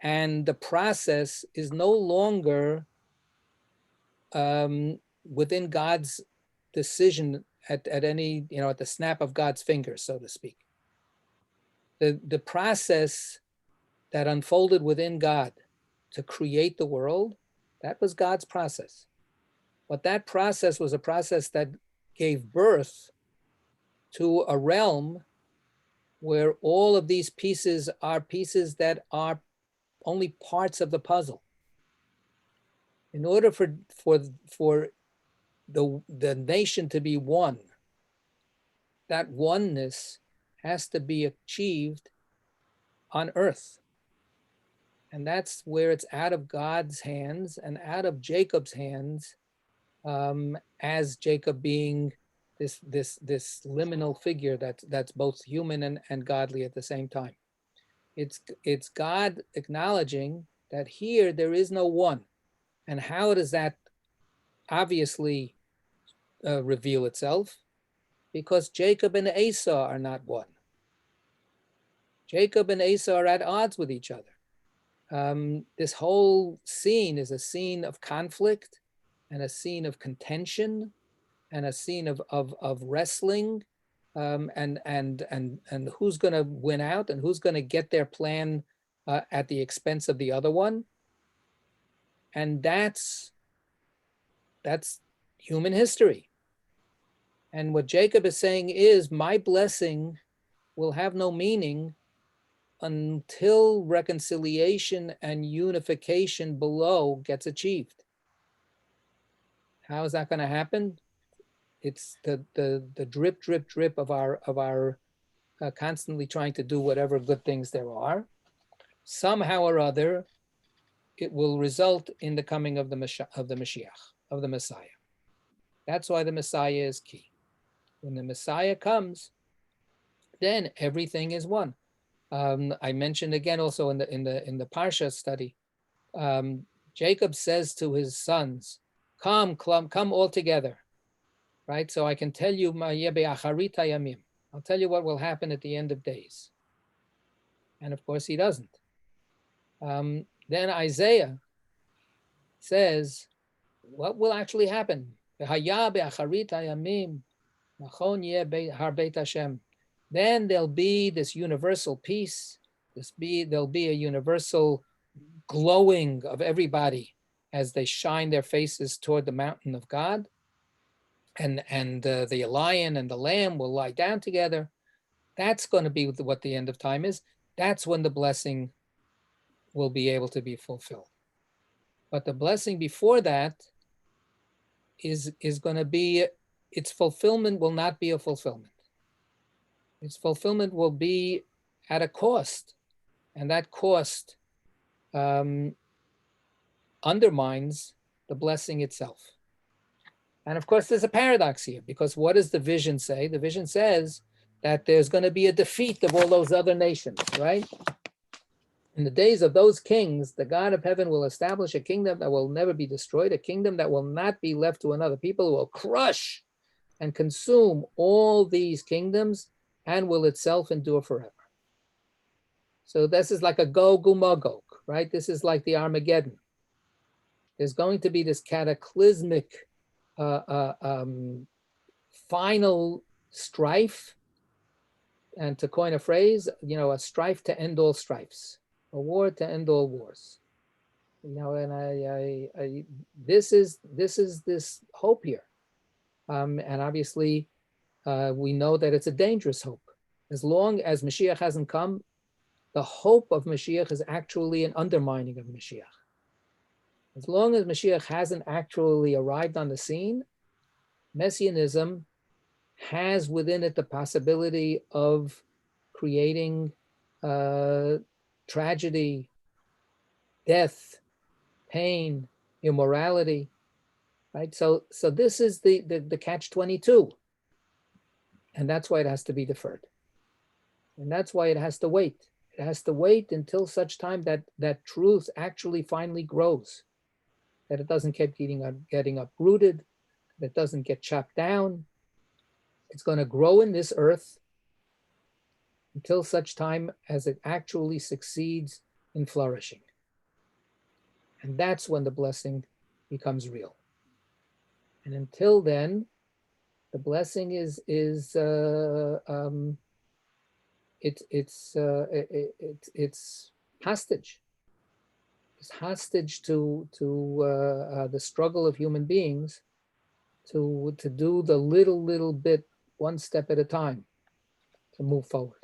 Speaker 1: and the process is no longer within God's decision at any, at the snap of God's fingers, so to speak. The process that unfolded within God to create the world, that was God's process. But that process was a process that gave birth to a realm where all of these pieces are pieces that are only parts of the puzzle. In order for the nation to be one, that oneness has to be achieved on earth. And that's where it's out of God's hands and out of Jacob's hands, as Jacob being this liminal figure that's both human and godly at the same time. It's God acknowledging that here there is no one. And how does that obviously reveal itself? Because Jacob and Esau are not one. Jacob and Esau are at odds with each other. This whole scene is a scene of conflict and a scene of contention and a scene of wrestling, and who's going to win out and who's going to get their plan at the expense of the other one. And that's human history. And what Jacob is saying is, my blessing will have no meaning until reconciliation and unification below gets achieved. How is that going to happen? It's the drip, drip, drip of our constantly trying to do whatever good things there are. Somehow or other, it will result in the coming of the Mashiach, of the Messiah. That's why the Messiah is key. When the Messiah comes, then everything is one. I mentioned again also in the Parsha study, Jacob says to his sons, come all together, right? So I can tell you, I'll tell you what will happen at the end of days. And of course he doesn't. Then Isaiah says, what will actually happen? Then there'll be this universal peace. There'll be a universal glowing of everybody as they shine their faces toward the mountain of God. And the lion and the lamb will lie down together. That's going to be what the end of time is. That's when the blessing will be able to be fulfilled. But the blessing before that is going to be, its fulfillment will not be a fulfillment. Its fulfillment will be at a cost, and that cost undermines the blessing itself. And of course, there's a paradox here, because what does the vision say? The vision says that there's going to be a defeat of all those other nations, right? In the days of those kings, the God of heaven will establish a kingdom that will never be destroyed, a kingdom that will not be left to another. People will crush and consume all these kingdoms and will itself endure forever. So this is like a Gog Magog, right? This is like the Armageddon. There's going to be this cataclysmic final strife, and to coin a phrase, a strife to end all strifes, a war to end all wars. And this is this hope here, and obviously we know that it's a dangerous hope. As long as Mashiach hasn't come, the hope of Mashiach is actually an undermining of Mashiach. As long as Mashiach hasn't actually arrived on the scene, Messianism has within it the possibility of creating tragedy, death, pain, immorality, right? So this is the catch-22. And that's why it has to be deferred. And that's why it has to wait. It has to wait until such time that truth actually finally grows, that it doesn't keep getting uprooted, that it doesn't get chopped down. It's going to grow in this earth until such time as it actually succeeds in flourishing. And that's when the blessing becomes real. And until then, the blessing is hostage. It's hostage to the struggle of human beings to do the little bit, one step at a time, to move forward.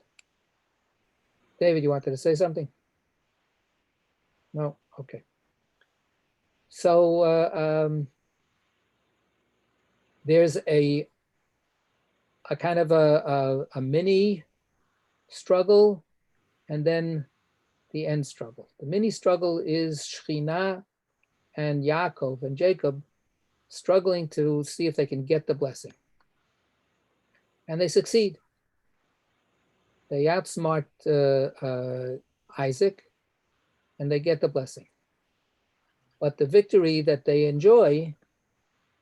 Speaker 1: David, you wanted to say something? No? Okay. So there's a kind of a mini struggle and then the end struggle. The mini struggle is Shekhinah and Yaakov and Jacob struggling to see if they can get the blessing. And they succeed. They outsmart Isaac and they get the blessing. But the victory that they enjoy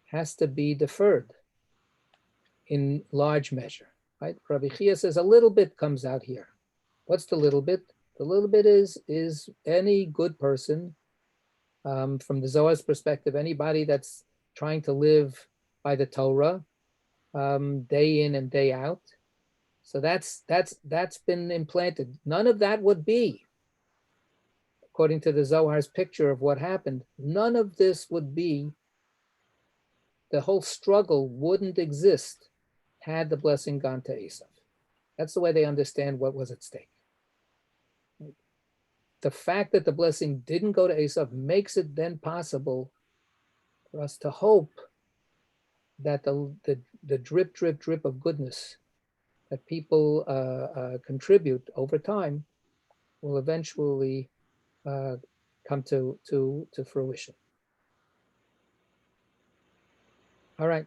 Speaker 1: has to be deferred in large measure, right? Rabbi Chia says a little bit comes out here. What's the little bit? The little bit is any good person, from the Zohar's perspective, anybody that's trying to live by the Torah, day in and day out. So that's been implanted. None of that would be, according to the Zohar's picture of what happened, none of this would be, the whole struggle wouldn't exist had the blessing gone to Esav. That's the way they understand what was at stake. The fact that the blessing didn't go to Esav makes it then possible for us to hope that the drip of goodness that people contribute over time will eventually come to fruition. All right.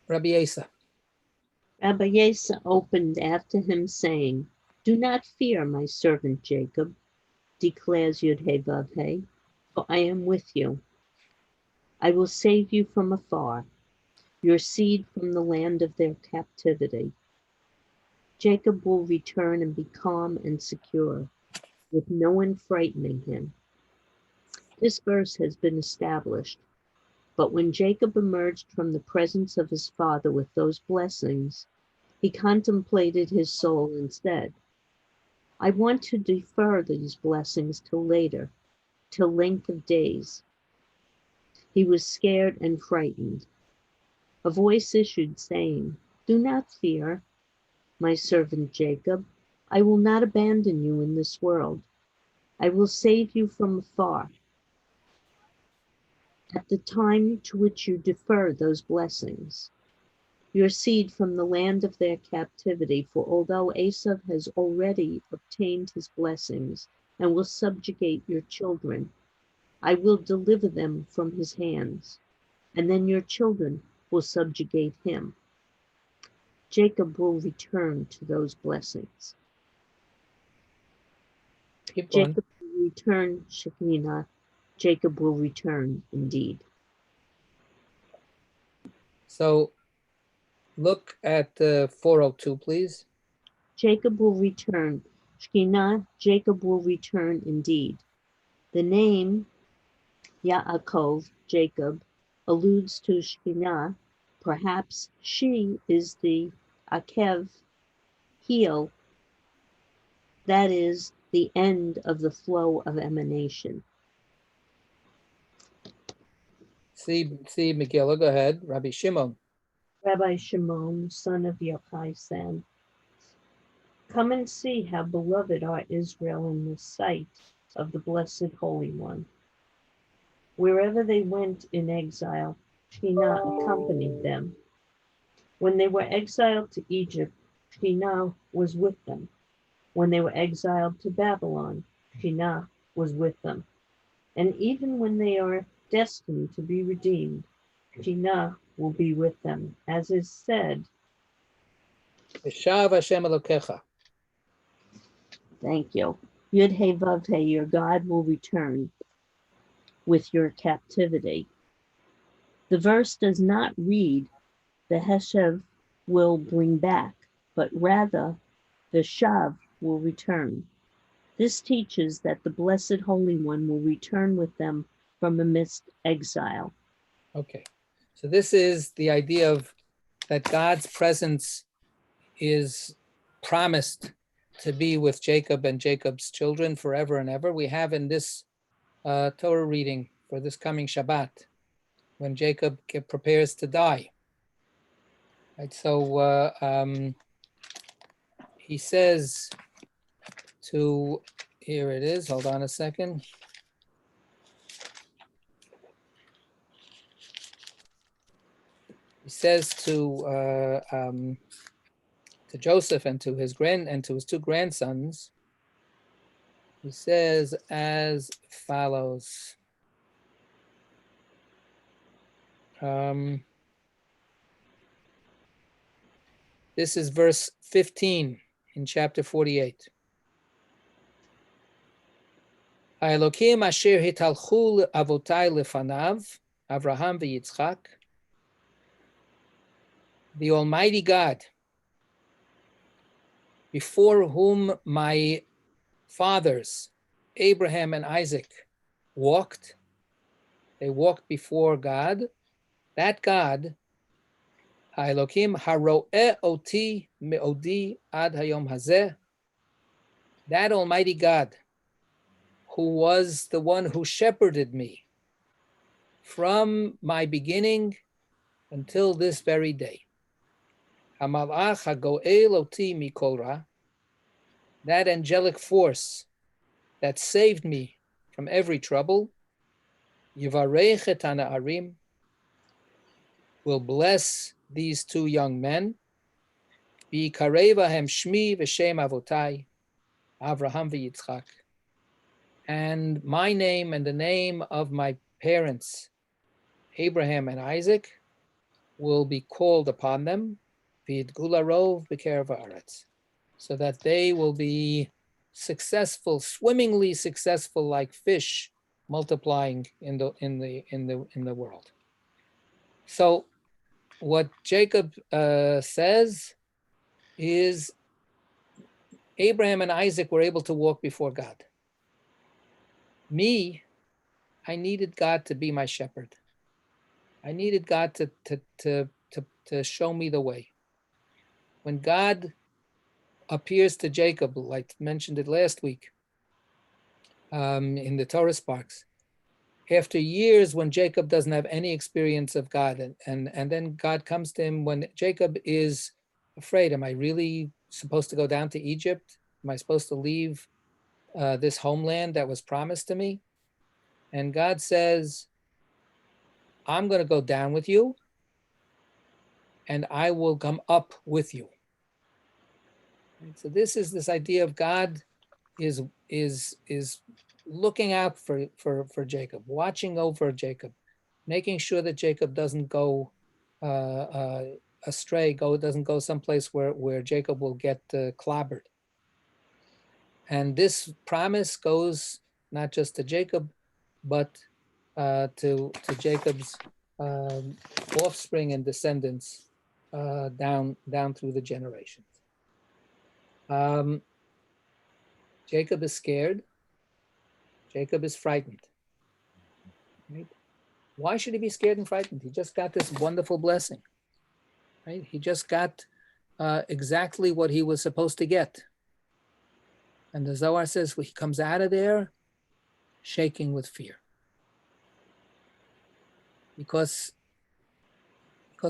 Speaker 1: Rabbi Asa.
Speaker 2: Rabbi Asa opened after him, saying, "Do not fear, my servant Jacob, declares Yud-Heh-Vav-Heh, for I am with you. I will save you from afar, your seed from the land of their captivity. Jacob will return and be calm and secure, with no one frightening him." This verse has been established, but when Jacob emerged from the presence of his father with those blessings, he contemplated his soul and said, "I want to defer these blessings till later, till length of days." He was scared and frightened. A voice issued, saying, "Do not fear, my servant Jacob. I will not abandon you in this world. I will save you from afar. At the time to which you defer those blessings, your seed from the land of their captivity, for although Esav has already obtained his blessings and will subjugate your children, I will deliver them from his hands, and then your children will subjugate him. Jacob will return to those blessings.
Speaker 1: Keep going.
Speaker 2: Jacob will return, Shekinah. Jacob will return indeed.
Speaker 1: So look at 402, please.
Speaker 2: Jacob will return. Shekinah, Jacob will return indeed. The name Yaakov, Jacob, alludes to Shekinah. Perhaps she is the Akev, heel, that is, the end of the flow of emanation.
Speaker 1: See, Megillah, go ahead. Rabbi Shimon.
Speaker 2: Rabbi Shimon, son of Yochai, said, "Come and see how beloved are Israel in the sight of the Blessed Holy One. Wherever they went in exile, Shekhinah accompanied them. When they were exiled to Egypt, Shekhinah was with them. When they were exiled to Babylon, Shekhinah was with them. And even when they are destined to be redeemed, Shekhinah will be with them, as is said.
Speaker 1: V'shav Hashem Elokecha.
Speaker 2: Thank you. Yud He Vav He, your God will return with your captivity. The verse does not read, the Heshev will bring back, but rather, the Shav will return. This teaches that the Blessed Holy One will return with them from amidst exile.
Speaker 1: Okay, so this is the idea of that God's presence is promised to be with Jacob and Jacob's children forever and ever. We have in this Torah reading for this coming Shabbat, when Jacob prepares to die. Right, so he says to, here it is, hold on a second. He says to Joseph and to his two grandsons, he says as follows. This is verse 15 in chapter 48. Ha'elokim asher hitalchu avotai lefanav, Avraham v'Yitzchak, the Almighty God, before whom my fathers, Abraham and Isaac, walked. They walked before God. That God, Ha'elokim haro'eh oti me'odi ad hayom hazeh, that Almighty God, who was the one who shepherded me from my beginning until this very day. Hamalach hago'el oti mikol ra, that angelic force that saved me from every trouble, Yivarech et hana'arim, will bless these two young men, V'yikarei bahem shmi v'shem avotai, Avraham v'Yitzchak, and my name and the name of my parents, Abraham and Isaac, will be called upon them, V'yidgu larov b'kerev haaretz, so that they will be successful, swimmingly successful, like fish multiplying in the world. So what Jacob says is Abraham and Isaac were able to walk before God. Me, I needed God to be my shepherd. I needed God to show me the way. When God appears to Jacob, like mentioned it last week, in the Torah Sparks, after years when Jacob doesn't have any experience of God, and then God comes to him when Jacob is afraid. Am I really supposed to go down to Egypt? Am I supposed to leave this homeland that was promised to me? And God says, I'm going to go down with you, and I will come up with you. And so this is this idea of God is looking out for Jacob, watching over Jacob, making sure that Jacob doesn't go astray, doesn't go someplace where Jacob will get clobbered. And this promise goes not just to Jacob, but to Jacob's offspring and descendants down through the generations. Jacob is scared. Jacob is frightened. Right? Why should he be scared and frightened? He just got this wonderful blessing. Right? He just got exactly what he was supposed to get. And the Zohar says he comes out of there shaking with fear. Because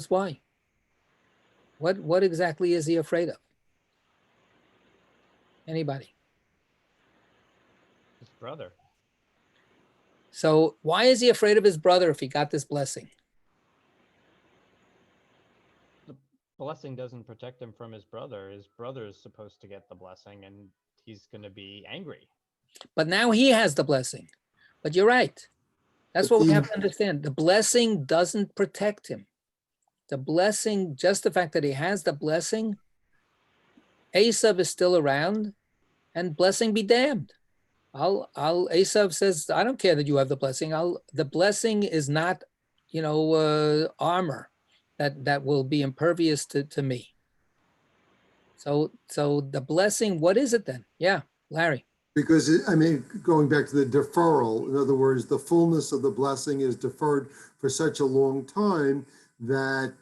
Speaker 1: why? What exactly is he afraid of? Anybody?
Speaker 5: His brother.
Speaker 1: So why is he afraid of his brother if he got this blessing?
Speaker 5: The blessing doesn't protect him from his brother. His brother is supposed to get the blessing, and he's going to be angry.
Speaker 1: But now he has the blessing. But you're right. That's
Speaker 4: But
Speaker 1: what we
Speaker 4: the-
Speaker 1: have to understand. The blessing doesn't protect him. The blessing, just the fact that he has the blessing, Esav is still around, and blessing be damned. Esav says, I don't care that you have the blessing. The blessing is not, armor that will be impervious to me. So the blessing, what is it then? Yeah, Larry.
Speaker 4: Because, going back to the deferral, in other words, the fullness of the blessing is deferred for such a long time that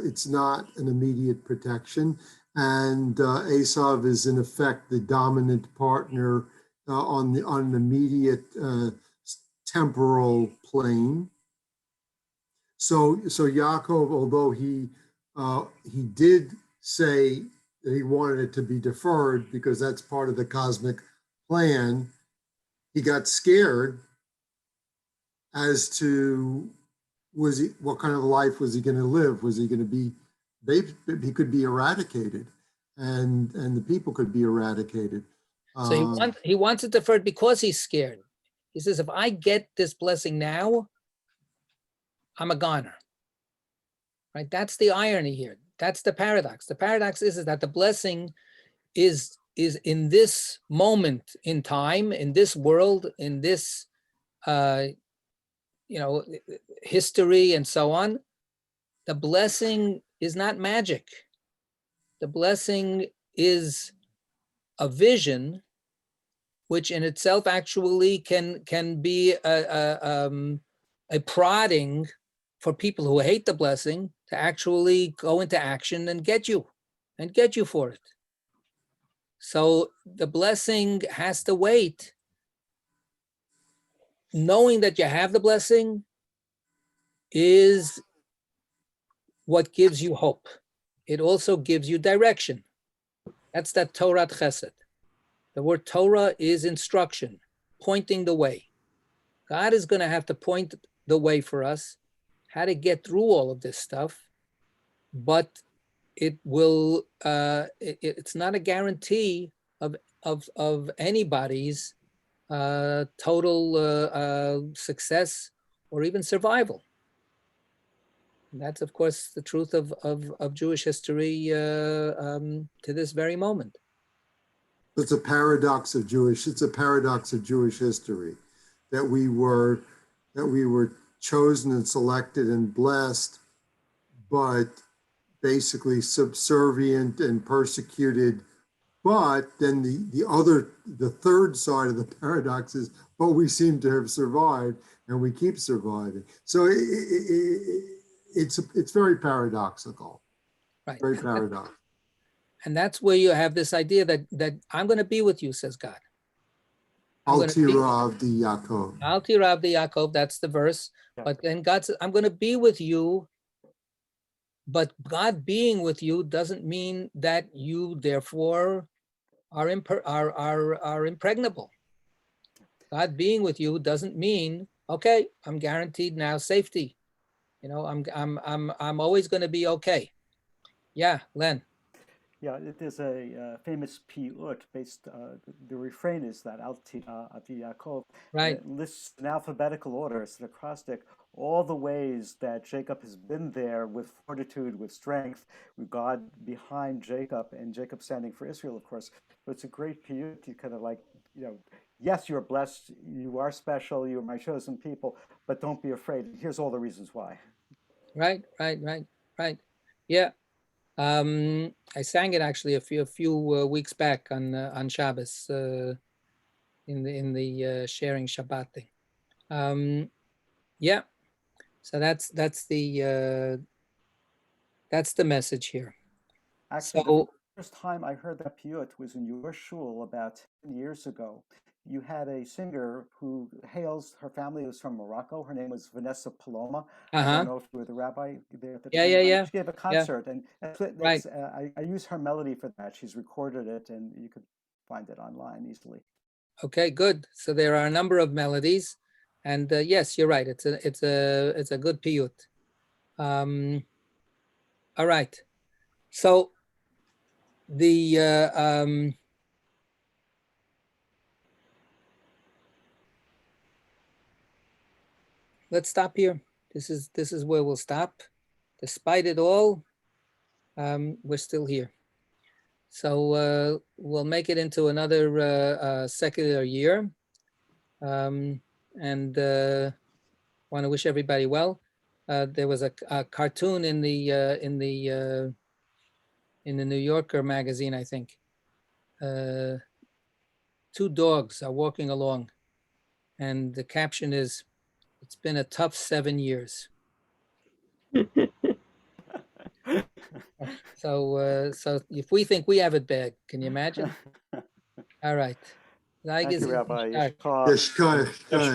Speaker 4: it's not an immediate protection. And Esav is, in effect, the dominant partner on an immediate temporal plane. So Yaakov, although he did say that he wanted it to be deferred because that's part of the cosmic plan, he got scared as to what kind of life was he going to live? Was he going to be, he could be eradicated, and the people could be eradicated.
Speaker 1: So he wants it deferred because he's scared. He says, if I get this blessing now, I'm a goner. Right? That's the irony here. That's the paradox. The paradox is that the blessing is in this moment in time, in this world, in this history and so on. The blessing is not magic. The blessing is a vision, which in itself actually can be a prodding for people who hate the blessing to actually go into action and get you for it. So the blessing has to wait. Knowing that you have the blessing is what gives you hope. It also gives you direction. That's that Torah Chesed. The word Torah is instruction, pointing the way. God is going to have to point the way for us, how to get through all of this stuff, but it will. It's not a guarantee of anybody's total success or even survival. And that's, of course, the truth of Jewish history to this very moment.
Speaker 4: It's a paradox of Jewish history that we were chosen and selected and blessed, but basically subservient and persecuted. But then the third side of the paradox is, but we seem to have survived and we keep surviving. So it's very paradoxical.
Speaker 1: Right.
Speaker 4: Very paradoxical.
Speaker 1: And that's where you have this idea that I'm going to be with you, says God.
Speaker 4: Al Tirav di Yaakov.
Speaker 1: Al Tirav di Yaakov, that's the verse.
Speaker 5: Yeah.
Speaker 1: But then God says, I'm going to be with you. But God being with you doesn't mean that you therefore are impregnable. God being with you doesn't mean, okay, I'm guaranteed now safety. I'm always going to be okay. Yeah, Len.
Speaker 6: Yeah, there's a famous piyut based, the refrain is that Ati Yaakov,
Speaker 1: Right.
Speaker 6: it lists in alphabetical order, it's an acrostic, all the ways that Jacob has been there with fortitude, with strength, with God behind Jacob, and Jacob standing for Israel, of course. So it's a great piyut, you kind of like, yes, you're blessed, you are special, you're my chosen people, but don't be afraid. Here's all the reasons why. Right.
Speaker 1: Yeah. I sang it actually a few weeks back on Shabbos in the sharing Shabbat thing. Yeah, so that's the message here.
Speaker 6: Actually,
Speaker 1: So
Speaker 6: the first time I heard that piyut was in your shul about 10 years ago. You had a singer who hails, her family was from Morocco. Her name was Vanessa Paloma. I don't know if you were the rabbi there at the time.
Speaker 1: Yeah.
Speaker 6: She gave a concert, and
Speaker 1: Right.
Speaker 6: I use her melody for that. She's recorded it, and you could find it online easily.
Speaker 1: Okay, good. So there are a number of melodies, And yes, you're right. It's a good piyut. All right. So the let's stop here. This is where we'll stop. Despite it all, we're still here. So we'll make it into another secular year, and want to wish everybody well. There was a cartoon in the New Yorker magazine, I think. Two dogs are walking along, and the caption is, "It's been a tough 7 years." So if we think we have it bad, can you imagine? All right.
Speaker 6: Thank you, Rabbi.
Speaker 4: Yes, go ahead.